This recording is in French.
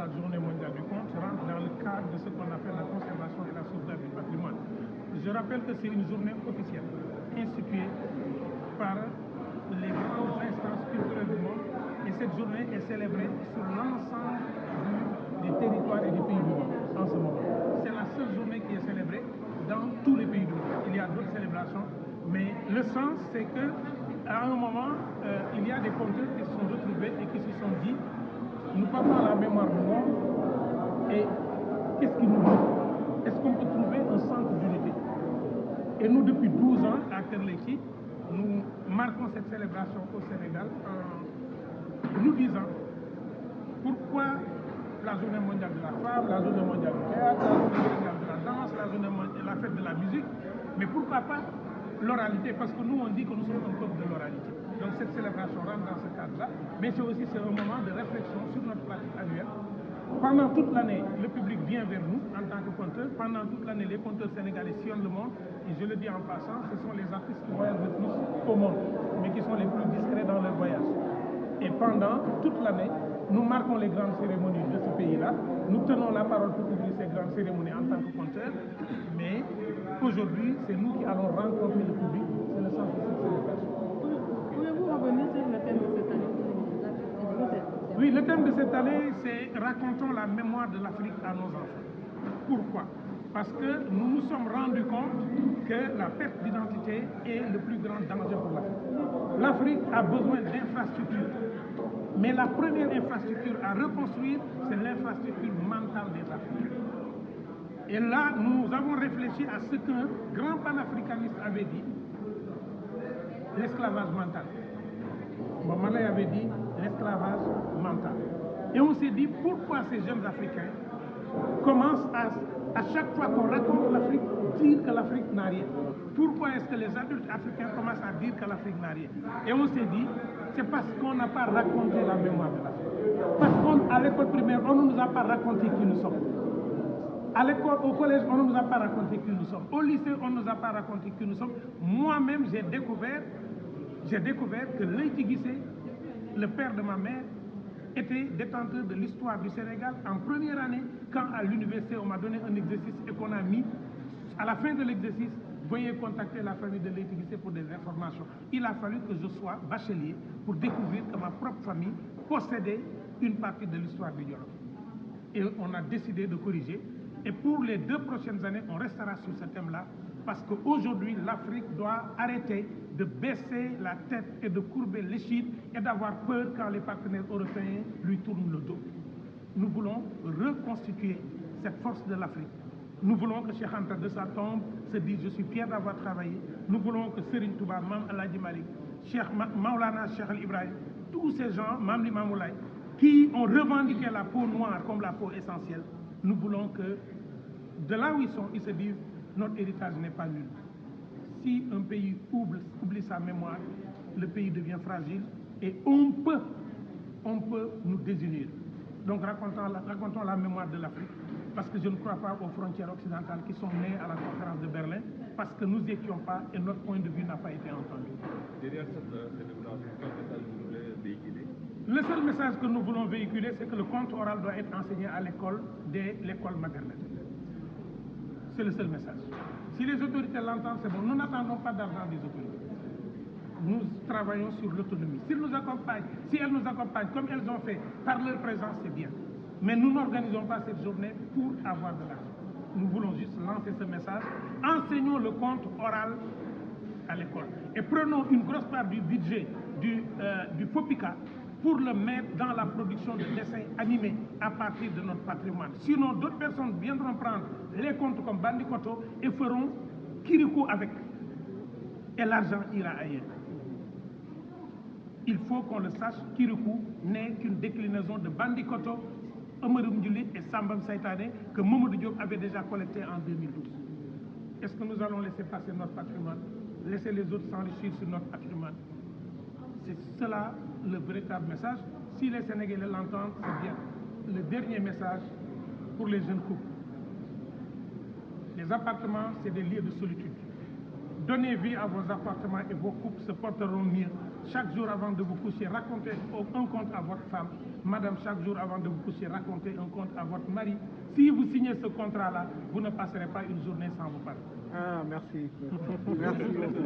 la Journée mondiale du conte rentre dans le cadre de ce qu'on appelle la conservation et la sauvegarde du patrimoine. Je rappelle que c'est une journée officielle instituée par les grandes instances culturelles du monde et cette journée est célébrée sur l'ensemble des territoires et des pays du monde en ce moment. C'est la seule journée qui est célébrée dans tous les pays du monde. Il y a d'autres célébrations, mais le sens c'est que à un moment, il y a des conteurs qui se sont retrouvés et qui se sont dit nous parlons la mémoire du monde et qu'est-ce qui nous manque? Est-ce qu'on peut trouver un centre d'unité? Et nous, depuis 12 ans, à Kerleki, nous marquons cette célébration au Sénégal en nous disant pourquoi la journée mondiale de la femme, la journée mondiale du théâtre, la journée mondiale de la danse, la fête de la musique, mais pourquoi pas l'oralité? Parce que nous, on dit que nous sommes un peuple de l'oralité. Donc cette célébration rentre dans ce cadre-là, mais c'est un moment de réflexion sur notre pratique annuelle. Pendant toute l'année, le public vient vers nous en tant que conteur. Pendant toute l'année, les conteurs sénégalais sillonnent le monde. Et je le dis en passant, ce sont les artistes qui voyagent le plus au monde, mais qui sont les plus discrets dans leur voyage. Et pendant toute l'année, nous marquons les grandes cérémonies de ce pays-là. Nous tenons la parole pour ouvrir ces grandes cérémonies en tant que conteurs. Mais aujourd'hui, c'est nous qui allons rencontrer le public. C'est le sens de cette célébration. Pouvez-vous revenir sur le thème de cette année? Oui, le thème de cette année, c'est racontons la mémoire de l'Afrique à nos enfants. Pourquoi? Parce que nous nous sommes rendus compte que la perte d'identité est le plus grand danger pour l'Afrique. L'Afrique a besoin d'infrastructures. Mais la première infrastructure à reconstruire, c'est l'infrastructure mentale des Africains. Et là, nous avons réfléchi à ce qu'un grand panafricaniste avait dit, l'esclavage mental. Bon, Malay avait dit l'esclavage mental. Et on s'est dit pourquoi ces jeunes Africains commencent à chaque fois qu'on raconte l'Afrique, dire que l'Afrique n'a rien. Pourquoi est-ce que les adultes africains commencent à dire que l'Afrique n'a rien? Et on s'est dit, c'est parce qu'on n'a pas raconté la mémoire de l'Afrique. Parce qu'à l'école primaire, on ne nous a pas raconté qui nous sommes. À l'école, au collège, on ne nous a pas raconté qui nous sommes. Au lycée, on ne nous a pas raconté qui nous sommes. Moi-même, j'ai découvert que Leïti Guissé, le père de ma mère, était détenteur de l'histoire du Sénégal en première année, quand à l'université on m'a donné un exercice et qu'on a mis, à la fin de l'exercice, veuillez contacter la famille de Leïti Guissé pour des informations. Il a fallu que je sois bachelier pour découvrir que ma propre famille possédait une partie de l'histoire du Yoro. Et on a décidé de corriger. Et pour les 2 prochaines années, on restera sur ce thème-là, parce qu'aujourd'hui, l'Afrique doit arrêter de baisser la tête et de courber l'échine et d'avoir peur quand les partenaires européens lui tournent le dos. Nous voulons reconstituer cette force de l'Afrique. Nous voulons que Cheikh Anta de sa tombe se dise « Je suis fier d'avoir travaillé ». Nous voulons que Serigne Touba, Mam Aladji Malik, Cheikh Maulana Cheikh Al Ibrahim, tous ces gens, Mam Limamou Laye, qui ont revendiqué la peau noire comme la peau essentielle, nous voulons que, de là où ils sont, ils se disent notre héritage n'est pas nul. Si un pays oublie sa mémoire, le pays devient fragile et on peut nous désunir. Donc racontons la mémoire de l'Afrique, parce que je ne crois pas aux frontières occidentales qui sont nées à la conférence de Berlin, parce que nous n'y étions pas et notre point de vue n'a pas été entendu. Derrière cette célébration, quel message vous voulez véhiculer? Le seul message que nous voulons véhiculer, c'est que le conte oral doit être enseigné à l'école, dès l'école maternelle. C'est le seul message. Si les autorités l'entendent, c'est bon. Nous n'attendons pas d'argent des autorités. Nous travaillons sur l'autonomie. Si elles nous accompagnent comme elles ont fait par leur présence, c'est bien. Mais nous n'organisons pas cette journée pour avoir de l'argent. Nous voulons juste lancer ce message. Enseignons le conte oral à l'école. Et prenons une grosse part du budget du FOPICA pour le mettre dans la production de dessins animés à partir de notre patrimoine. Sinon, d'autres personnes viendront prendre les contes comme Bandikoto et feront Kirikou avec. Et l'argent ira ailleurs. Il faut qu'on le sache, Kirikou n'est qu'une déclinaison de Bandikoto, Omerum Djuli et Sambam Saïtane que Mamadou Diop avait déjà collecté en 2012. Est-ce que nous allons laisser passer notre patrimoine, laisser les autres s'enrichir sur notre patrimoine? C'est cela le véritable message. Si les Sénégalais l'entendent, c'est bien. Le dernier message pour les jeunes couples. Les appartements, c'est des lieux de solitude. Donnez vie à vos appartements et vos couples se porteront mieux. chaque jour avant de vous coucher, racontez un conte à votre femme. Madame, chaque jour avant de vous coucher, racontez un conte à votre mari. Si vous signez ce contrat-là, vous ne passerez pas une journée sans vous parler. Ah, merci. Merci beaucoup.